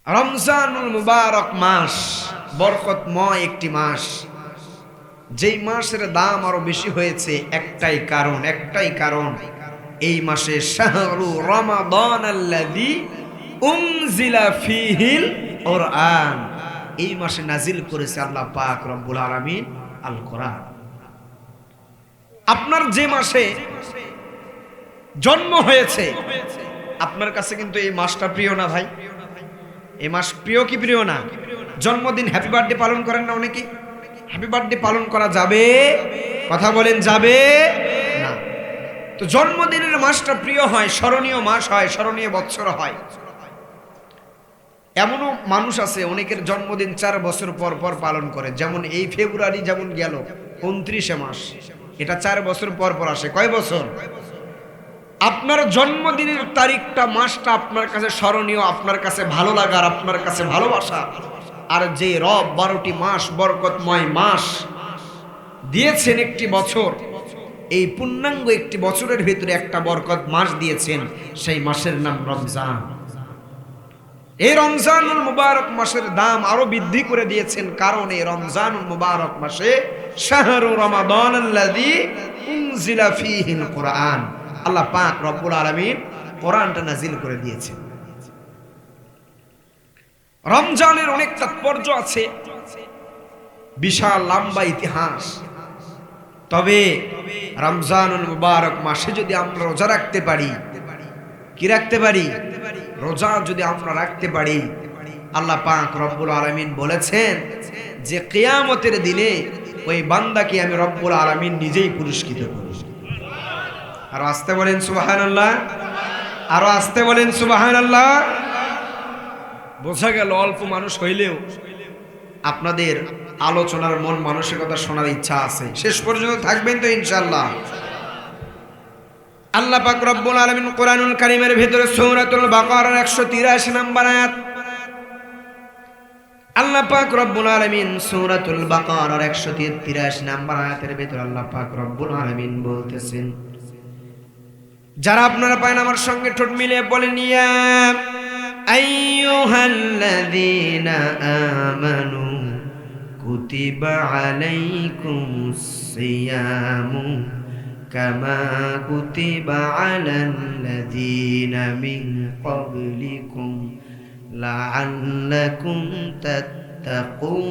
রমজানুল মুবারক মাস বরকতময় একটি মাস, যেই মাসের দাম আরো বেশি হয়েছে একটাই কারণ এই মাসে শাহরু রমাদানাল্লাযী উনজিলা ফীহিল কুরআন, এই মাসে নাজিল করেছে আল্লাহ পাক রব্বুল আলামিন আল কোরআন। আপনার যে মাসে জন্ম হয়েছে আপনার কাছে কিন্তু এই মাসটা প্রিয় না ভাই? এই মাস প্রিয় কি প্রিয় না? জন্মদিন হ্যাপি বার্থডে পালন করেন না অনেকে? হ্যাপি বার্থডে পালন করা যাবে? কথা বলেন, যাবে না? তো জন্মদিনের মাসটা প্রিয় হয়, স্মরণীয় মাস হয়, স্মরণীয় বৎসর হয়। এমনও মানুষ আছে অনেকের জন্মদিন 4 বছর পর পর পালন করে, যেমন এই ফেব্রুয়ারি যেমন গেল 29 মাস, এটা 4 বছর পর পর আসে। কয় বছর? আপনার জন্মদিনের তারিখটা, মাসটা আপনার কাছে স্মরণীয়, আপনার কাছে ভালো লাগার, আপনার কাছে ভালোবাসা। আর যে রব 12টি মাস বরকতময় মাস দিয়েছেন একটি বছর, এই পূর্ণাঙ্গ একটি বছরের ভিতরে একটা বরকত মাস দিয়েছেন, সেই মাসের নাম রমজান। এই রমজানুল মুবারক মাসের দাম আরো বৃদ্ধি করে দিয়েছেন, কারণ এই রমজানুল মুবারক মাসে শাহরু রমাদানাল্লাযী উনজিলা ফীহিল কুরআন, আল্লাহ পাক রব্বুল আলামিন কোরআনটা নাজিল করে দিয়েছেন। রমজানের অনেক তাৎপর্য আছে, বিশাল লম্বা ইতিহাস। তবে রমজানুল মুবারক মাসে যদি আমরা রোজা রাখতে পারি, কি রাখতে পারি? রোজা যদি আমরা রাখতে পারি, আল্লাহ পাক রব্বুল আলামিন বলেছেন যে কিয়ামতের দিনে ওই বান্দাকে আমি রব্বুল আলামিন নিজেই পুরস্কৃত করব। আর আসতে বলেন সুবহানাল্লাহ, আরো আসতে বলেন সুবহানাল্লাহ। বোঝা গেল অল্প মানুষ হইলেও আপনাদের আলোচনার মন মানসিকতা শোনার ইচ্ছা আছে। শেষ পর্যন্ত থাকবেন তো ইনশাআল্লাহ। আল্লাহ পাক রব্বুল আলামিন কোরআনুল কারীমের ভিতরে সূরাতুল বাকারার 183 নম্বর আয়াত, আল্লাহ পাক রব্বুল আলামিন সূরাতুল বাকারার 183 নম্বর আয়াতের ভিতরে আল্লাহ পাক রব্বুল আলামিন বলতেছেন, যারা আপনারা পারেন আমার সঙ্গে ঠোঁট মিলিয়ে বলেন, ইয়া আইয়ুহাল্লাযীনা আমানু কুতিবা আলাইকুমুস সিয়ামু কামা কুতিবা আলাল্লাযীনা মিন ক্বাবলিকুম লাআল্লাকুম তাত্তাকুন।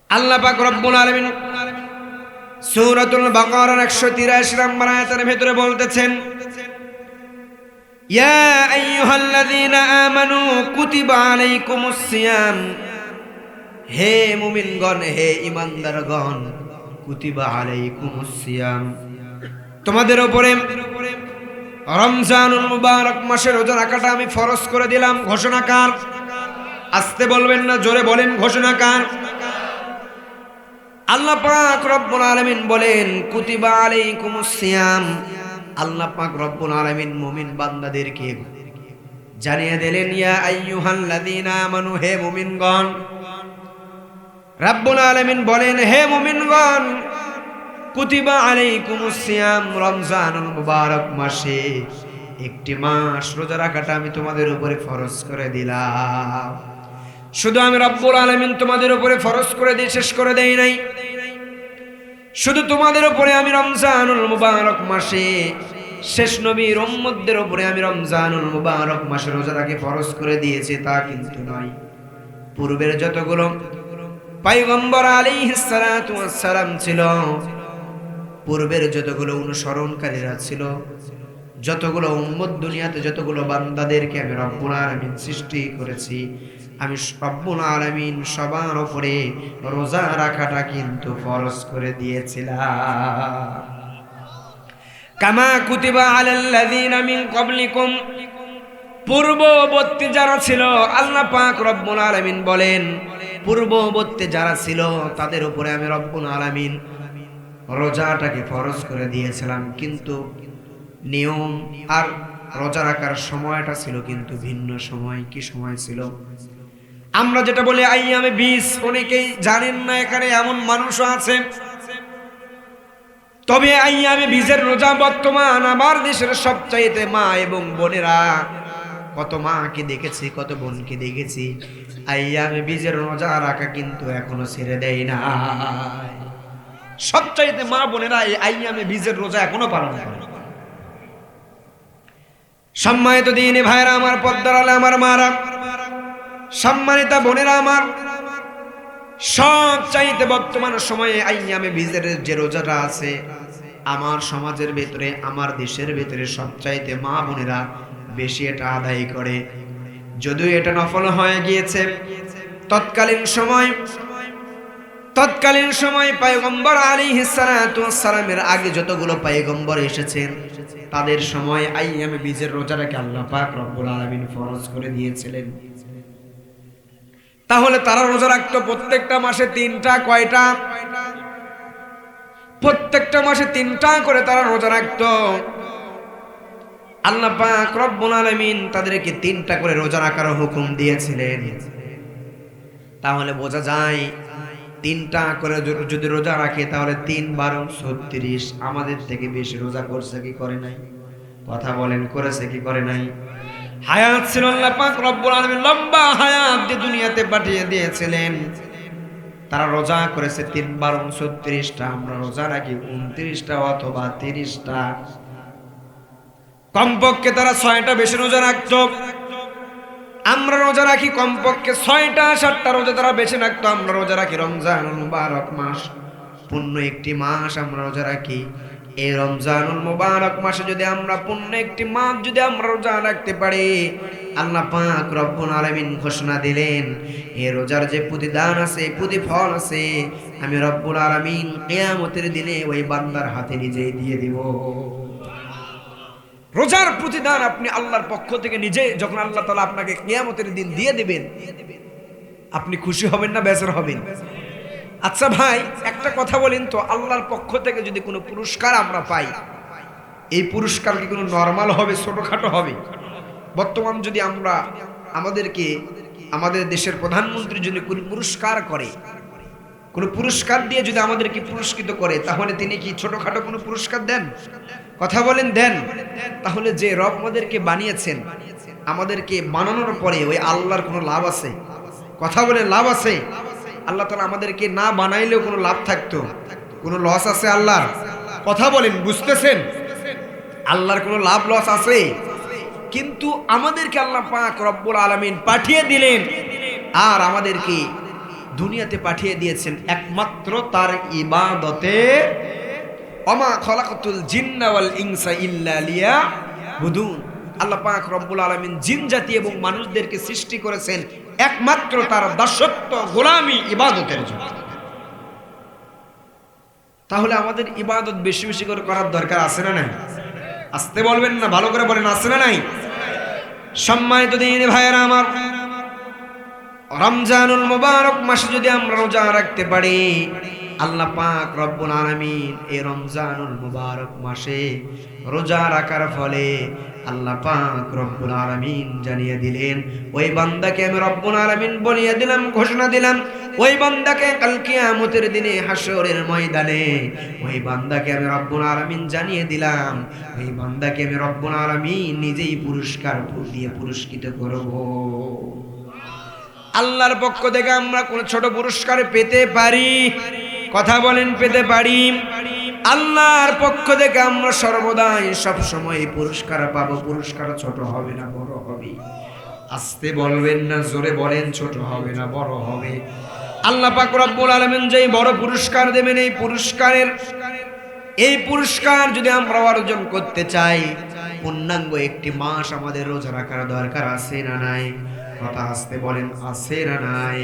আল্লাহ পাক রব্বুল আলামিন সূরাতুল বাকারার 183 নম্বর আয়াতের ভিতরে বলতেছেন, ইয়া আইয়ুহাল্লাযীনা আমানু কুতিবা আলাইকুমুস সিয়াম, হে মুমিনগণ, হে ঈমানদারগণ, কুতিবা আলাইকুমুস সিয়াম, তোমাদের উপরে রমজানুল মুবারক মাসের রোজা রাখাটা আমি ফরজ করে দিলাম। ঘোষণাকার, আসতে বলবেন না, জোরে বলেন ঘোষণাকার। আল্লাহ পাক রব্বুল আলামিন বলেন কুতিবা আলাইকুমুস সিয়াম, আল্লাহ পাক রব্বুল আলামিন মুমিন বান্দাদেরকে জানিয়ে দিলেন, ইয়া আইয়ুহাল্লাযীনা আমানু, হে মুমিনগণ। রব্বুল আলামিন বলেন, হে মুমিনগণ, কুতিবা আলাইকুমুস সিয়াম, রমজানুল মুবারক মাসে একটি মাস রোজা রাখাটা আমি তোমাদের উপরে ফরজ করে দিলাম। শুধু আমি রব্বুল আলামিন তোমাদের উপরে ফরজ করে দিয়ে শেষ করে দেই নাই, শুধু তোমাদের উপরে আমি রমজানুল মুবারক মাসে শেষ নবীর উম্মতদের উপরে আমি রমজানুল মুবারক মাসে রোজাটাকে ফরজ করে দিয়েছি তা কিন্তু নয়। পূর্বের যতগুলো পয়গম্বর আলাইহিস সালাতু ওয়াস সালাম ছিল, পূর্বের যতগুলো অনুসরণকারীরা ছিল, যতগুলো উম্মত দুনিয়াতে যতগুলো বান্দাদেরকে আমি রব্বুল আলামিন সৃষ্টি করেছি, আমি রব্বুল আলামিন সবার উপরে রোজা রাখাটা কিন্তু ফরজ করে দিয়েছিলাম। কামা কুতিবা আলাল্লাযীনা মিন ক্বাবলিকুম, পূর্ববর্তী যারা ছিল, আল্লাহ পাক রব্বুল আলামিন বলেন পূর্ববর্তী যারা ছিল তাদের উপরে আমি রব্বুল আলামিন রোজাটাকে ফরজ করে দিয়েছিলাম, কিন্তু নিয়ম আর রোজা রাখার সময়টা ছিল কিন্তু ভিন্ন সময়। কি সময় ছিল? আমরা যেটা বলি আইয়ামে 20, অনেকেই জানেন না, এখানে এমন মানুষও আছে তবে আইয়ামে বীজের রোজা বর্তমান আমার দেশের সবচাইতে মা এবং বোনেরা, কত মাকে দেখেছি, কত বোনকে দেখেছি আইয়ামে বীজের রোজা রাখা কিন্তু এখনো ছেড়ে দেয় না। সবচাইতে মা বোনেরা এই আইয়ামে বীজের রোজা এখনো পালন করে। সম্মানিত দিনী ভাইরা আমার, পদ্মার আলে আমার মারা, সম্মানিতা বোনেরা আমার, সবচাইতে বর্তমান সময়ে আইয়ামে বীজের যে রোজাটা আছে আমার সমাজের ভেতরে, আমার দেশের ভেতরে সবচাইতে মা বোনেরা বেশি এটা আদায় করে। যদিও এটা নফল হয়ে গিয়েছে, তৎকালীন সময় পয়গম্বর আলাইহিস সালাতু ওয়াস সালামের আগে যতগুলো পয়গম্বর এসেছেন তাদের সময় আইয়ামে বীজের রোজাটাকে আল্লাহ পাক রব্বুল আলামিন ফরজ করে দিয়েছিলেন। তাহলে তারা রোজা রাখতো প্রত্যেকটা মাসে তিনটা, কয়টা? প্রত্যেকটা মাসে তিনটা করে তারা রোজা রাখতো। আল্লাহ পাক রব্বুল আলামিন তাদেরকে তিনটা করে রোজা রাখার হুকুম দিয়েছিলেন। তাহলে বোঝা যায় তিনটা করে যদি রোজা রাখে তাহলে 3 12 36, আমাদের থেকে বেশি রোজা করছে কি করে নাই? কথা বলেন, করেছে কি করে নাই? হায়াত ছিল, আল্লাহ পাক রব্বুল আলামিন লম্বা হায়াত দিয়ে দুনিয়াতে পাঠিয়ে দিয়েছিলেন। তারা রোজা করেছে 3 12 36টা, আমরা রোজা রাখি 29টা অথবা 30টা। কমপক্ষে তারা 6টা বেশি রোজা রাখতো। আমরা রোজা রাখি কমপক্ষে 6টা 7টা রোজা তারা বেশি রাখতো। আমরা রোজা রাখি রমজানুল মুবারক মাস, পূর্ণ একটি মাস আমরা রোজা রাখি। এই রমজানুল মুবারক মাসে যদি আমরা পূর্ণ একটি মাস যদি আমরা রোজা রাখতে পারি, আল্লাহ পাক রব্বুল আলামিন ঘোষণা দিলেন এই রোজার যে প্রতিদান আছে, প্রতিফল আছে, আমি রব্বুল আলামিন কিয়ামতের দিনে ওই বান্দার হাতে নিজেই দিয়ে দিব। রোজার প্রতিদান আপনি আল্লাহর পক্ষ থেকে নিজে যখন আল্লাহ তাআলা আপনাকে কিয়ামতের দিন দিয়ে দিবেন, আপনি খুশি হবেন না বেজার হবেন? আচ্ছা ভাই, একটা কথা বলেন তো, আল্লাহর পক্ষ থেকে যদি কোনো পুরস্কার আমরা পাই, এই পুরস্কার কি কোনো নরমাল হবে, ছোটখাটো হবে? বর্তমান যদি আমরা আমাদেরকে আমাদের দেশের প্রধানমন্ত্রী যদি কোনো পুরস্কার করে, কোনো পুরস্কার দিয়ে যদি আমাদেরকে পুরস্কৃত করে, তাহলে তিনি কি ছোটখাটো কোনো পুরস্কার দেন? কথা বলেন, দেন? তাহলে যে রব আমাদেরকে বানিয়েছেন, আমাদেরকে বানানোর পরে ওই আল্লাহর কোনো লাভ আছে? কথা বলেন, লাভ আছে? আল্লাহ তাআলা আমাদেরকে না বানাইলেও কোনো লাভ থাকতো? কোনো লস আছে আল্লাহর? কথা বলেন, বুঝতেছেন? আল্লাহর কোনো লাভ লস আছে? কিন্তু আমাদেরকে আল্লাহ পাক রব্বুল আলামিন পাঠিয়ে দিলেন, আর আমাদেরকে দুনিয়াতে পাঠিয়ে দিয়েছেন একমাত্র তার ইবাদতে। ওমা খলাকাতুল জিন্না ওয়াল ইনসা ইল্লা লিয়াবুদুন। আল্লাহ পাক রব্বুল আলামিন জিন জাতি এবং মানুষদেরকে সৃষ্টি করেছেন একমাত্র তার দাসত্ব, গোলামি, ইবাদতের জন্য। তাহলে আমাদের ইবাদত বেশি বেশি করে করার দরকার আছে না নাই? আসতে বলবেন না, ভালো করে বলেন, আছে না নাই? সম্মানিত দিনী ভাইয়েরা আমার, রমজানুল মুবারক মাসে যদি আমরা রোজা রাখতে পারি, আল্লাহ পাক রব্বুল আলামিন এই রমজানুল মুবারক মাসে রোজা রাখার ফলে আল্লাহ পাক রব্বুল আলামিন জানিয়ে দিলেন, ওই বান্দাকে আমি রব্বুল আলামিন বলিয়ে দিলাম, ঘোষণা দিলাম, ওই বান্দাকে কাল কিয়ামতের দিনে হাসরের ময়দানে ওই বান্দাকে আমি রব্বুল আলামিন জানিয়ে দিলাম, ওই বান্দাকে আমি রব্বুল আলামিন নিজেই পুরস্কার দিয়ে পুরস্কৃত করব। আল্লাহর পক্ষ থেকে আমরা কোন ছোট পুরস্কার পেতে পারি? কথা বলেন, পেতে পারি? আল্লাহর পক্ষ থেকে আমরা সর্বদাই সব সময় পুরস্কার পাবো। পুরস্কার ছোট হবে না, বড় হবে। আস্তে বলবেন না, জোরে বলেন, ছোট হবে না, বড় হবে। আল্লাহ পাক রব্বুল আলামিন যেই বড় পুরস্কার দেবেন, এই পুরস্কার যদি আমরা অর্জন করতে চাই, পূর্ণাঙ্গ একটি মাস আমাদের রোজা রাখার দরকার আছে না নাই? কথা আস্তে বলেন, আছে না নাই?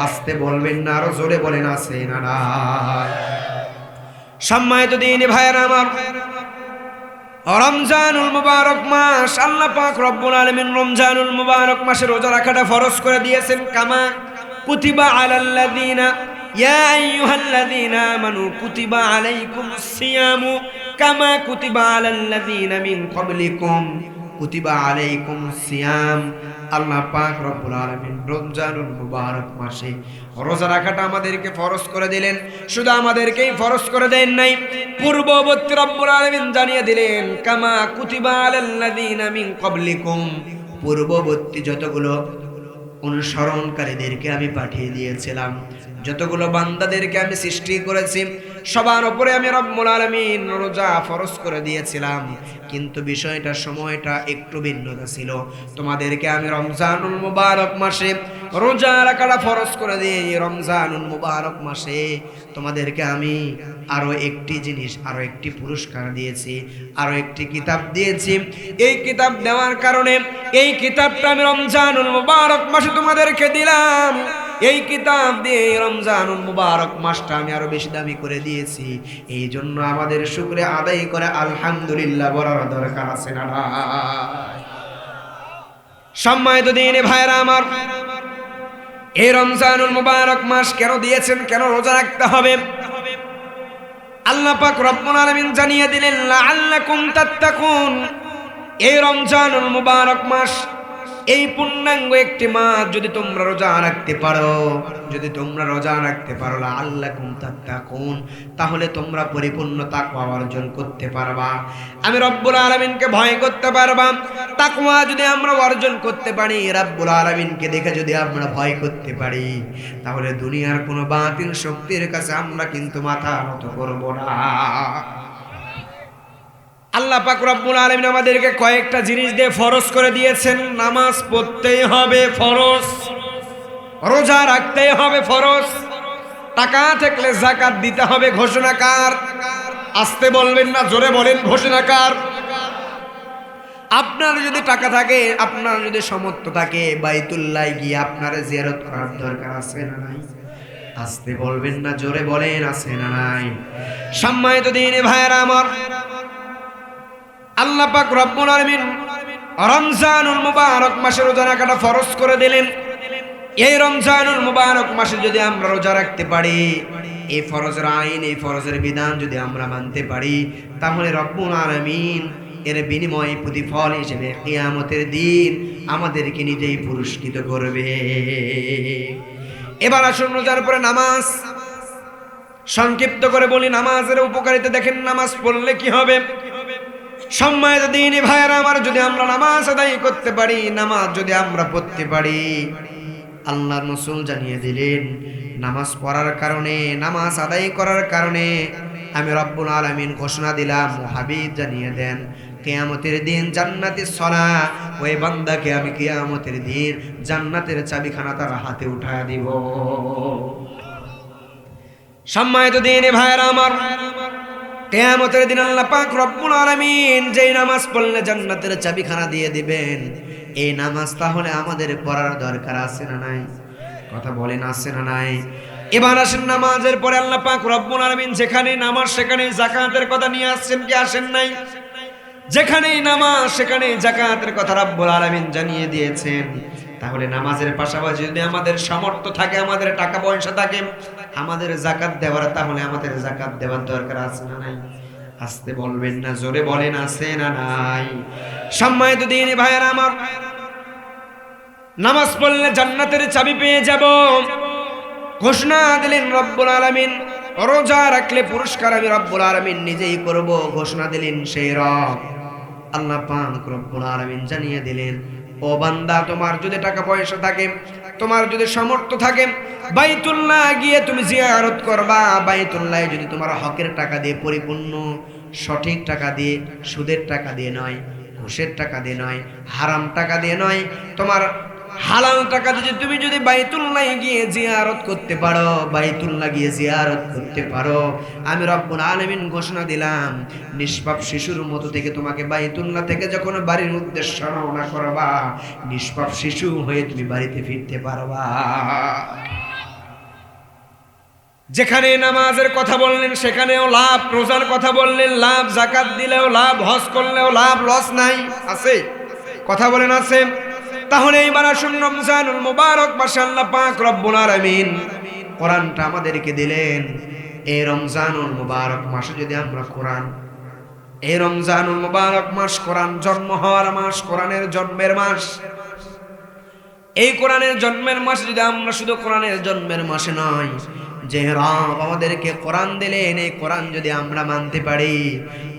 আস্তে বলবেন না, আরো জোরে বলেন, আছে না নাই? সম্মানিত দিনী ভাইয়েরা আমার, রমজানুল মুবারক মাস আল্লাহ পাক রব্বুল আলামিন রমজানুল মুবারক মাসে রোজা রাখাটা ফরজ করে দিয়েছেন। কামা কুতিবা আলাল্লাযিনা ইয়া আইয়ুহাল্লাযিনা আমানু কুতিবা আলাইকুমুস সিয়ামু কামা কুতিবা আলাল্লাযিনা মিন ক্বাবলিকুম কুতিবা আলাইকুমুস সিয়াম, আল্লাহ পাক রব্বুল আলামিন রমজানুল মুবারক মাসে রোজা রাখাটা আমাদেরকে ফরজ করে দিলেন। শুধু আমাদেরকেই ফরজ করে দেন নাই, পূর্ববর্তী রব্বুল আলামিন জানিয়ে দিলেন কামা কুতিবা আলাল্লাযিনা মিন ক্বাবলিকুম, পূর্ববর্তী যতগুলো অনুসরণকারীদেরকে আমি পাঠিয়ে দিয়েছিলাম, যতগুলো বান্দাদেরকে আমি সৃষ্টি করেছি, সবার উপরে আমি রব্বুল আলামিন রোজা ফরজ করে দিয়েছিলাম। কিন্তু বিষয়টা সময়টা একটু ভিন্নতা ছিল। তোমাদেরকে আমি রমজানুল মুবারক মাসে রোজা রাখাটা ফরজ করে দিয়ে রমজানুল মুবারক মাসে তোমাদেরকে আমি আরো একটি জিনিস, আরো একটি পুরস্কার দিয়েছি, আরো একটি কিতাব দিয়েছি। এই কিতাব দেওয়ার কারণে, এই কিতাবটা আমি রমজানুল মুবারক মাসে তোমাদেরকে দিলাম। এই কিতাব দিয়ে রমজানুল মুবারক মাসটা আমি আরো বেশি দামি করে দিয়েছি। এই জন্য আমাদের শুকরিয়া আদায় করে আলহামদুলিল্লাহ বলার দরকার আছে না? সম্মানিত দিনী ভাইরা আমার, এই রমজানুল মুবারক মাস কেন দিয়েছেন, কেন রোজা রাখতে হবে? আল্লাহ পাক রব্বুল আলামিন জানিয়ে দিলেন লাআল্লাকুম তাত্তাকুন। এই রমজানুল মুবারক মাস, এই পূর্ণাঙ্গ একটি মাস যদি তোমরা রোজা রাখতে পারো, যদি তোমরা রোজা রাখতে পারো লাআল্লাকুম তাত্তাকুন, তাহলে তোমরা পরিপূর্ণ তাকওয়া অর্জন করতে পারবা, আমি রব্বুল আলামিনকে ভয় করতে পারবা। তাকওয়া যদি আমরা অর্জন করতে পারি, রব্বুল আলামিনকে দেখে যদি আমরা ভয় করতে পারি, তাহলে দুনিয়ার কোনো বাতিল শক্তির কাছে আমরা কিন্তু মাথা নত করব না। আল্লাহ পাক রব্বুল আলামিন আমাদেরকে কয়েকটা জিনিস দিয়ে ফরজ করে দিয়েছেন। নামাজ পড়তেই হবে ফরজ, রোজা রাখতেই হবে ফরজ, টাকা থাকলে যাকাত দিতে হবে। ঘোষণাকার, আসতে বলবেন না, জোরে বলেন ঘোষণাকার। আপনার যদি টাকা থাকে, আপনার যদি সামর্থ্য থাকে, বাইতুল্লাহ গিয়ে আপনার জিয়ারত করার দরকার আছে না নাই? আসতে বলবেন না, জোরে বলেন আছে না নাই? সম্মানিত দিনী ভাইরা আমার, আল্লাহ পাক রব্বুল আলামিন রমজানুল মুবারক মাসে রোজা রাখাটা ফরজ করে দিলেন। এই রমজানুল মুবারক মাসে যদি আমরা রোজা রাখতে পারি, এই ফরজের আইন, এই ফরজের বিধান যদি আমরা মানতে পারি, তাহলে রব্বুল আলামিন এর বিনিময়ে প্রতিফল হিসেবে কিয়ামতের দিন আমাদেরকে নিজেই পুরস্কৃত করবে। এবার আসুন রোজার পরে নামাজ। সংক্ষিপ্ত করে বলি, নামাজের উপকারিতা দেখেন। নামাজ পড়লে কি হবে? সম্মানিত দিনী ভাইয়েরা আমার, যদি আমরা নামাজ আদায় করতে পারি, নামাজ যদি আমরা পড়তে পারি, আল্লাহর রাসূল জানিয়ে দিলেন নামাজ পড়ার কারণে, নামাজ আদায় করার কারণে আমি রব্বুল আলামিন ঘোষণা দিলাম, হাবিব জানিয়ে দেন কিয়ামতের দিন জান্নাতের সলা ওই বান্দাকে আমি কিয়ামতের দিন জান্নাতের চাবিখানা তার হাতে উঠায় দিব। সম্মানিত দিনী ভাইয়েরা আমার, কিয়ামতের দিন আল্লাহ পাক রব্বুল আলামিন যেই নামাজ পড়লে জান্নাতের চাবিখানা দিয়ে দিবেন, এই নামাজ তাহলে আমাদের পড়ার দরকার আছে না নাই? কথা বলেন আছে না নাই? এবার আসেন নামাজের পরে আল্লাহ পাক রব্বুল আলামিন যেখানে নামাজ সেখানে যাকাতের কথা নিয়ে আসছেন কি আসেন নাই? যেখানেই নামাজ সেখানে যাকাতের কথা রব্বুল আলামিন জানিয়ে দিয়েছেন। তাহলে নামাজের পাশাপাশি যদি আমাদের সামর্থ্য থাকে, আমাদের টাকা পয়সা থাকে, আমাদের যাকাত দেওয়ার, তাহলে আমাদের যাকাত দেওয়ার দরকার আছে না নাই? আসতে বলবেন না, জোরে বলেন আছে না নাই? সম্মানিত দিনী ভাইয়েরা আমার, নামাজ পড়লে জান্নাতের চাবি পেয়ে যাব ঘোষণা দিলেন রব্বুল আলামিন। রোজা রাখলে পুরস্কার আমি রব্বুল আলামিন নিজেই করব ঘোষণা দিলেন সেই রব আল্লাহ পাক রব্বুল আলামিন জানিয়ে দিলেন, ও বান্দা, তোমার যদি টাকা পয়সা থাকে, তোমার যদি সামর্থ্য থাকে, বাইতুল্লাহ গিয়ে তুমি জিয়ারত করবা। বাইতুল্লাহ যদি তোমার হকের টাকা দিয়ে পরিপূর্ণ, সঠিক টাকা দিয়ে, সুদের টাকা দিয়ে নয়, ঘুষের টাকা দিয়ে নয়, হারাম টাকা দিয়ে নয়, তোমার হালাল টাকা দিয়ে তুমি যদি বাইতুল্লাহ গিয়ে জিয়ারত করতে পারো, বাইতুল্লাহ গিয়ে জিয়ারত করতে পারো, আমি রব্বুল আলামিন ঘোষণা দিলাম নিষ্পাপ শিশুর মতো থেকে তোমাকে বাইতুল্লাহ থেকে যখন বাড়ির উদ্দেশ্যে রওনা করবা, নিষ্পাপ শিশু হয়ে তুমি বাড়িতে ফিরতে পারবা। যেখানে নামাজের কথা বললেন সেখানেও লাভ, রোজার কথা বললেন লাভ, যাকাত দিলেও লাভ, হজ করলেও লাভ, লস নাই, আছে? কথা বলেন আছে? তাহলে এইবার আসুন রমজানুল মুবারক মাসে আল্লাহ পাক রব্বুল আলামিন কোরআনটা আমাদেরকে দিলেন। এই রমজানুল মুবারক মাসে যদি আমরা কোরআন এই রমজানুল মুবারক মাস কোরআন জন্ম হওয়ার মাস, কোরআনের জন্মের মাস। এই কোরআনের জন্মের মাসে যদি আমরা শুধু কোরআনের জন্মের মাসে নয়, যে রব আমাদেরকে কোরআন দিলেন, এই কোরআন যদি আমরা মানতে পারি,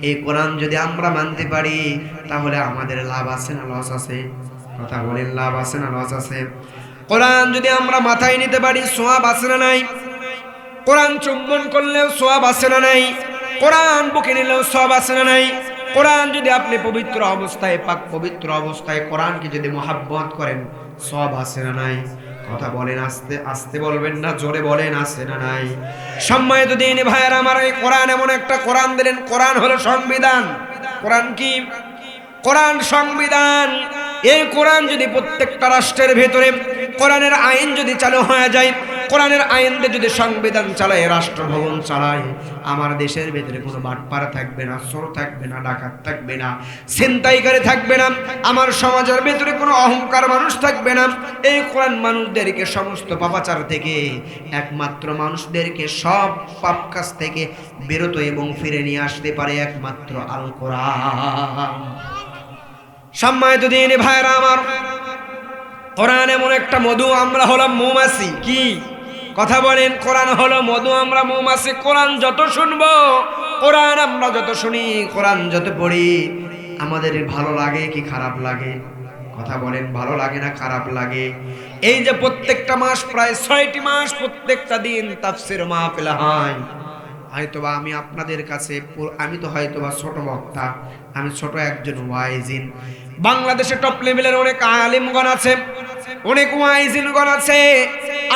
এই কোরআন যদি আমরা মানতে পারি, তাহলে আমাদের লাভ আছে না লস আছে? কথা বলেন, লাভ আছে না লস আছে? কোরআন যদি আমরা মাথায় নিতে পারি, সওয়াব আছে না নাই? কোরআন চুম্বন করলেও সওয়াব আছে না নাই? কোরআন বুকে নিলেও সওয়াব আছে না নাই? কোরআন যদি আপনি পবিত্র অবস্থায়, পাক পবিত্র অবস্থায় কোরআনকে যদি মহাব্বত করেন, সওয়াব আছে না নাই? কথা বলেন, আস্তে আস্তে বলবেন না, জোরে বলেন, আছে না নাই? সম্মানিত দিনী ভাইয়েরা আমার, এই কোরআন এমন একটা কোরআন দিলেন, কোরআন হলো সংবিধান। কোরআন কি? কোরআন সংবিধান। এই কোরআন যদি প্রত্যেকটা রাষ্ট্রের ভেতরে কোরআনের আইন যদি চালু হয়ে যায়, কোরআনের আইন দিয়ে যদি সংবিধান চালায়, রাষ্ট্র ভবন চালায়, আমার দেশের ভেতরে কোনো বাটপার থাকবে না, চোর থাকবে না, ডাকাত থাকবে না, ছিনতাইকারী থাকবে না, আমার সমাজের ভেতরে কোনো অহংকার মানুষ থাকবে না। এই কোরআন মানুষদেরকে সমস্ত পাপাচার থেকে, একমাত্র মানুষদেরকে সব পাপ কাজ থেকে বিরত এবং ফিরে নিয়ে আসতে পারে একমাত্র আল কোরআন। সম্মানিত দিনী ভাইরা আমার, কোরআন এমন একটা মধু, আমরা হলাম মৌমাছি। কি কথা বলেন? কোরআন হলো মধু, আমরা মৌমাছি। কোরআন যত শুনবো, কোরআন আমরা যত শুনি, কোরআন যত পড়ি, আমাদের ভালো লাগে কি খারাপ লাগে? কথা বলেন, ভালো লাগে না খারাপ লাগে? এই যে প্রত্যেকটা মাস, প্রায় 6টি মাস, প্রত্যেকটা দিন তাফসীর মাহফিল হয়। হয়তোবা আমি আপনাদের কাছে, আমি তো হয়তোবা ছোট বক্তা, আমি ছোট একজন ওয়াইজিন। বাংলাদেশে টপ লেভেলের অনেক আলেমগণ আছে, অনেক ওয়াইজিনগণ আছে।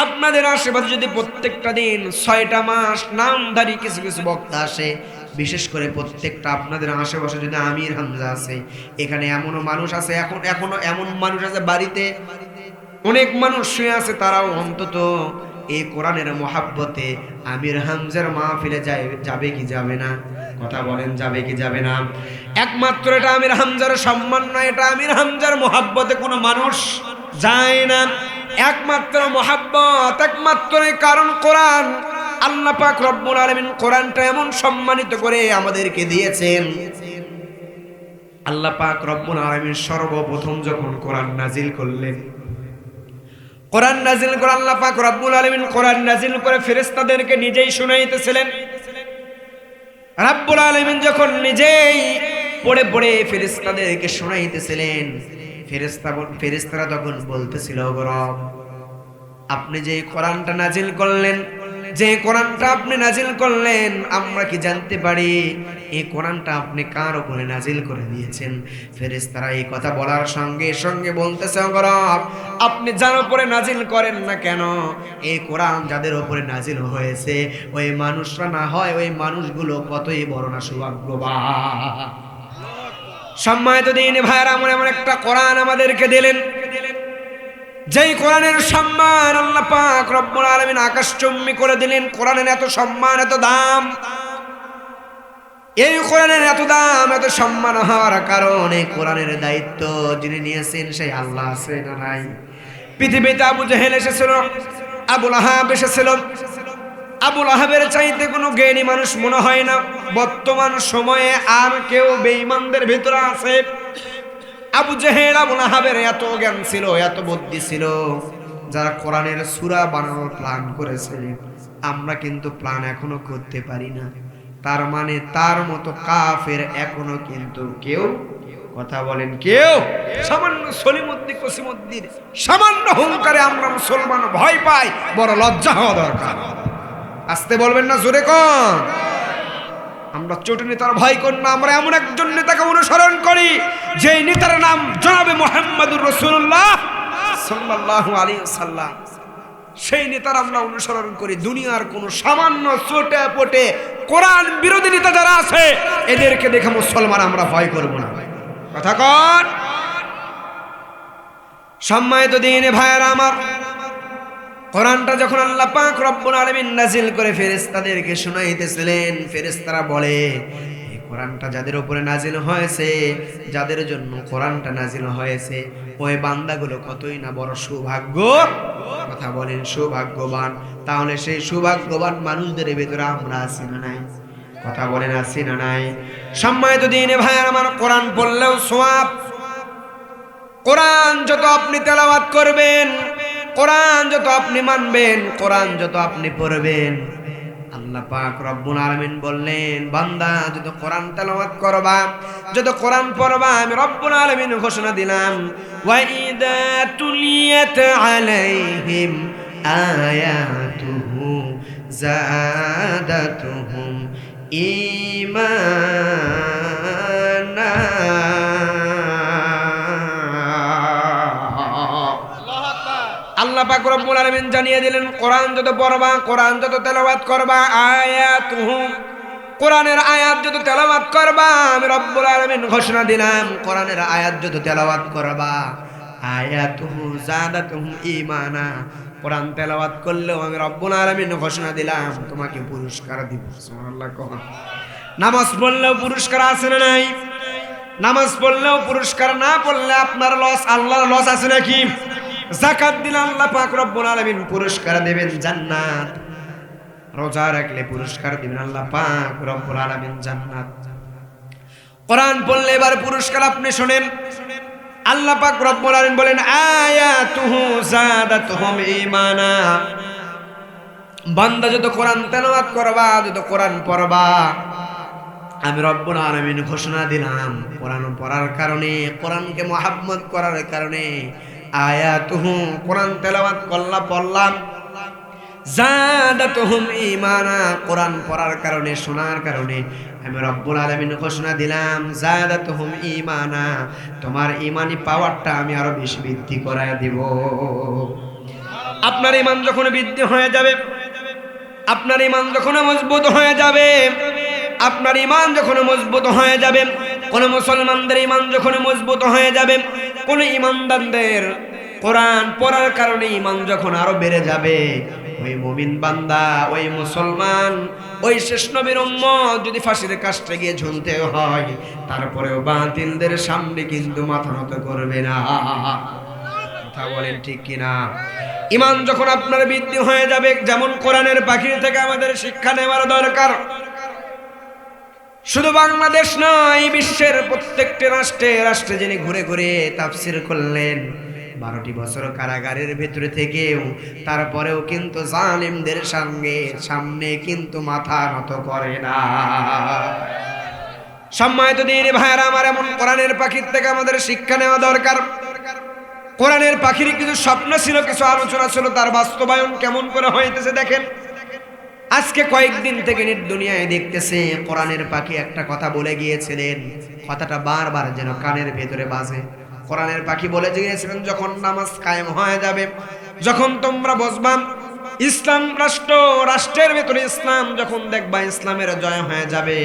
আপনাদের আশেপাশে যদি প্রত্যেকটা দিন 6টা মাস নামধারী কিছু কিছু বক্তা আসে, বিশেষ করে প্রত্যেকটা আপনাদের আশেপাশে যদি আমির হামজা আছে, এখানে এমনও মানুষ আছে, এখনো এমন মানুষ আছে বাড়িতে অনেক মানুষ শুয়ে আছে, তারাও অন্তত এই কোরআনের মহাব্বতে আমির হামজার মাহফিলে যাবে কি যাবে না? কথা বলেন, যাবে কি যাবে না? একমাত্র এটা আমির হামজার সম্মান নয়, এটা আমির হামজার মহাব্বতে কোনো মানুষ যায় না। একমাত্র মহাব্বত, একমাত্র কারণ কোরআন। আল্লাহ পাক রব্বুল আলামিন কোরআনটা এমন সম্মানিত করে আমাদেরকে দিয়েছেন। আল্লাহ পাক রব্বুল আলামিন সর্বপ্রথম যখন কোরআন নাজিল করলেন, কোরআন নাজিল করে আল্লাহ পাক রব্বুল আলামিন কোরআন নাজিল করে ফেরেশতাদেরকে নিজেই শুনাইতেছিলেন। রব্বুল আলামিন যখন নিজেই পড়ে পড়ে ফেরেশতাদেরকে শুনাইতেছিলেন, ফেরেশতারা তখন বলতেছিল, রব, আপনি যে কোরআনটা নাজিল করলেন, যে কোরআনটা আপনি নাজিল করলেন, আমরা কি জানতে পারি এই কোরআনটা আপনি কার উপরে নাজিল করে দিয়েছেন? ফেরেশতারা এই কথা বলার সঙ্গে সঙ্গে বলতেছে, রব, আপনি যার উপরে নাজিল করেন না কেন, এই কোরআন যাদের উপরে নাজিল হয়েছে, ওই মানুষরা না হয়, ওই মানুষগুলো কতই বড় না সৌভাগ্যবান। সম্মানিত দিনী ভাইরা, এমন একটা কোরআন আমাদেরকে দিলেন, যেই কোরআনের সম্মান আল্লাহ পাক রব্বুল আলামিন আকাশচুম্বী করে দিলেন। কোরআনের এত সম্মান, এত দাম, এই কোরআনের এত দাম, এত সম্মান হওয়ার কারণে কোরআনের দায়িত্ব যিনি নিয়েছেন সেই আল্লাহ আছে না নাই? পৃথিবীতে আবু জেহেল এসেছিল, আবু লাহাব এসেছিল। আবু লাহাবের চাইতে কোনো জ্ঞানী মানুষ মনে হয় না বর্তমান সময়ে আর কেউ বেঈমানদের ভিতরে আছে। আবু জেহেল, আবু লাহাবের এত জ্ঞান ছিল, এত বুদ্ধি ছিল, যারা কোরআনের সূরা বানানোর প্ল্যান করেছে, আমরা কিন্তু প্ল্যান এখনো করতে পারি না। তার মানে তার মতো কাফের এখনো কিন্তু কেউ, কথা বলেন, কেউ। সামান্য সলিমুদ্দিন কসিমুদ্দিন সামান্য হুঙ্কারে আমরা মুসলমান ভয় পাই, বড় লজ্জা হওয়া দরকার। আসতে বলবেন না, জোরে কোন? আমরা ছোট নেতার ভয় করি না, আমরা এমন একজন নেতাকে অনুসরণ করি যে নেতার নাম জনাবে মুহাম্মদুর রাসূলুল্লাহ সাল্লাল্লাহু আলাইহি ওয়াসাল্লাম। সেই নেতার আমরা অনুসরণ করি। দুনিয়ার কোন সামান্য ছোটে পোটে কোরআন বিরোধী নেতা যারা আছে, এদেরকে দেখে মুসলমান আমরা ভয় করব না। কথা কন। সম্মানিত দিনে ভাইয়েরা আমার, কোরআনটা যখন আল্লাহ পাক রব্বুল আলামিন নাজিল করে ফেরেশতাদেরকে শুনাইতেছিলেন, ফেরেশতারা বলে, এই কোরআনটা যাদের উপরে নাজিল হয়েছে, যাদের জন্য কোরআনটা নাজিল হয়েছে, ওই বান্দাগুলো কতই না বড় সৌভাগ্য। কথা বলেন, সৌভাগ্যবান। তাহলে সেই সৌভাগ্যবান মানুষদের ভিতরে আমরা আছি না নাই? কথা বলেন আছি না নাই? সম্মানিত দিনে ভাইয়ার আমার, কোরআন পড়লেও সওয়াব। কোরআন যত আপনি তেলাওয়াত করবেন, কোরআন যত আপনি মানবেন, কোরআন যত আপনি পড়বেন, আল্লাহ পাক রব্বুল আলামিন বললেন, বান্দা যত কোরআন তেলাওয়াত করবা, যত কোরআন পড়বা, আমি রব্বুল আলামিন ঘোষণা দিলাম, ওয়া ইযা তুলিয়াত আলাইহিম আয়াতুহু যাদাতুহুম ঈমানা। আল্লাহ পাক রব্বুল আলামিন জানিয়ে দিলেন, কোরআন যত পড়বা, কোরআন যত তেলাওয়াত করবা, আয়াতুহু, কোরআনের আয়াত যত তেলাওয়াত করবা, আমি রব্বুল আলামিন ঘোষণা দিলাম, কোরআনের আয়াত যত তেলাওয়াত করবা, আয়াতুহু যাদাতুহুম ঈমানা, কোরআন তেলাওয়াত করলেও আমি রব্বুল আলামিন ঘোষণা দিলাম তোমাকে পুরস্কার দিব। সুবহানাল্লাহ। কখন নামাজ পড়লেও পুরস্কার আছে না নাই? নামাজ পড়লেও পুরস্কার, না পড়লে আপনার লস, আল্লাহর লস আছে নাকি? যাকাত দিলে আল্লাহ পাক রব্বুল আলামিন পুরস্কার দেবেন জান্নাত, রোজা রাখলে পুরস্কার দিবেন আল্লাহ পাক রব্বুল আলামিন জান্নাত। কোরআন পড়লে এবার পুরস্কার আপনি শুনেন, আল্লাহ পাক রব্বুল আলামিন বলেন, আয়াতুহু যাদাতুহুম ঈমানা, বান্দা যত কোরআন তেলাওয়াত করবা, যত কোরআন পড়বা, আমি রব্বুল আলামিন ঘোষণা দিলাম, কোরআন পড়ার কারণে, কোরআনকে মুহাব্বত করার কারণে, আয়াতুহু, কোরআন তেলাওয়াত পড়লাম, যাদাতুহুম ঈমানা, কোরআন পড়ার কারণে, শোনার কারণে আমি রব্বুল আলামিন ঘোষণা দিলাম, যাদাতুহুম ঈমানা, তোমার ঈমানি পাওয়ারটা আমি আরো বেশি বৃদ্ধি করায় দিব। আপনার ঈমান যখন বৃদ্ধি হয়ে যাবে, আপনার ঈমান যখন মজবুত হয়ে যাবে, আপনার ঈমান যখন মজবুত হয়ে যাবে, কোন মুসলমানদের ঈমান যখন মজবুত হয়ে যাবে, কোন ঈমানদারদের কোরআন পড়ার কারণে ঈমান যখন আরো বেড়ে যাবে, ওই মুমিন বান্দা, ওই মুসলমান, ওই শেষ নবীর উম্মত যদি ফাঁসির কাস্টে গিয়ে ঝুলতে হয়, তারপরেও বাতিলদের সামনে কিন্তু মাথা নত করবে না। কথা বলেন ঠিক কিনা? ঈমান যখন আপনার বৃদ্ধি হয়ে যাবে, যেমন কোরআনের পাখির থেকে আমাদের শিক্ষা নেওয়ার দরকার। শুধু বাংলাদেশ নয়, বিশ্বের প্রত্যেকটি রাষ্ট্রে যিনি ঘুরে ঘুরে তাফসীর করলেন, 12টি বছর কারাগারের ভেতরে থেকেও তারপরেও কিন্তু জালিমদের সামনে কিন্তু মাথা নত করে না। সম্মানিত দিনী ভাইরা আমার, এমন কোরআনের পাখির থেকে আমাদের শিক্ষা নেওয়া দরকার। কোরআনের পাখির কিছু স্বপ্ন ছিল, কিছু আলোচনা ছিল, তার বাস্তবায়ন কেমন করে হইতেছে দেখেন। আজকে কয়েকদিন থেকে নেট দুনিয়ায় দেখতেছে, কোরআনের পাখি একটা কথা বলে গিয়েছিলেন, কথাটা বারবার যেন কানের ভেতরে বাজে। কোরআনের পাখি বলে গিয়েছিলেন, যখন নামাজ কায়েম হয়ে যাবে, যখন তোমরা বসবা ইসলাম রাষ্ট্রের ভেতরে ইসলাম যখন দেখবা ইসলামের জয় হয়ে যাবে,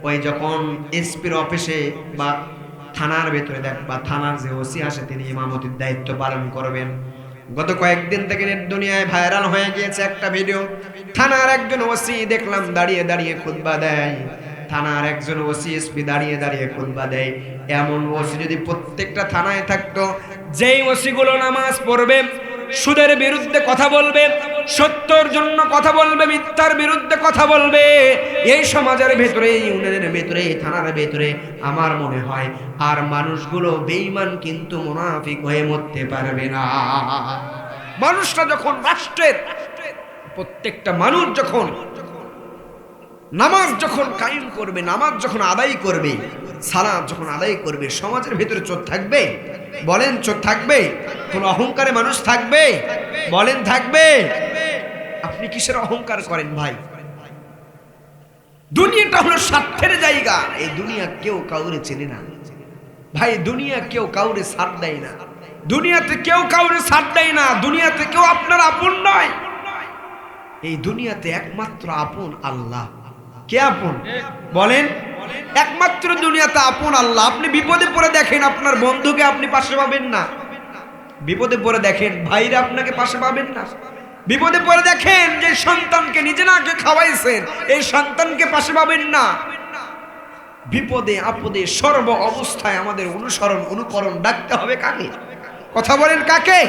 ওই যখন এসপির অফিসে বা থানার ভেতরে দেখবা, থানার যে ওসি আসে তিনি ইমামতির দায়িত্ব পালন করবেন। গত কয়েকদিন থেকে নেট দুনিয়ায় ভাইরাল হয়ে গিয়েছে একটা ভিডিও, থানার একজন ওসি দেখলাম দাঁড়িয়ে দাঁড়িয়ে খুতবা দেয়, থানার একজন ওসি এসপি দাঁড়িয়ে দাঁড়িয়ে খুতবা দেয়। এমন ওসি যদি প্রত্যেকটা থানায় থাকতো, যেই ওসিগুলো নামাজ পড়বে, সুদের বিরুদ্ধে কথা বলবে, সত্যর জন্য কথা বলবে, মিথ্যার বিরুদ্ধে কথা বলবে, এই সমাজের ভেতরে, ইউনিয়নের ভেতরে, থানার ভেতরে, আমার মনে হয় আর মানুষগুলো বেঈমান কিন্তু মুনাফিক হয়ে মরতে পারবে না। মানুষরা যখন রাষ্ট্রের প্রত্যেকটা মানুষ যখন নামাজ যখন কায়েম করবে, নামাজ যখন আদায় করবে, সালাত যখন আদায় করবে, সমাজের ভিতরে চোর থাকবে? বলেন চোর থাকবে? কোন অহংকারে মানুষ থাকবে? বলেন থাকবে? আপনি কিসের অহংকার করেন ভাই? দুনিয়াটা হলো স্বার্থের জায়গা। এই দুনিয়া কেউ কাউরে চেনে না ভাই, দুনিয়া কেউ কাউরে ছাড় দেয় না, দুনিয়াতে কেউ কাউরে ছাড় দেয় না, দুনিয়াতে কেউ আপনার আপন নয়। এই দুনিয়াতে একমাত্র আপন আল্লাহ। কে আপন? বলেন। একমাত্র দুনিয়াতে আপন আল্লাহ। আপনি বিপদে পড়ে দেখেন, আপনার বন্ধুকে আপনি পাশে পাবেন না। বিপদে পড়ে দেখেন, ভাইরা আপনাকে পাশে পাবেন না। বিপদে পড়ে দেখেন, যে সন্তানকে নিজে না খাওয়াইছেন, এই সন্তানকে পাশে পাবেন না। বিপদে আপদে সর্ব অবস্থায় আমাদের অনুকরণ ডাকতে হবে কাকে? কথা বলেন কাকে?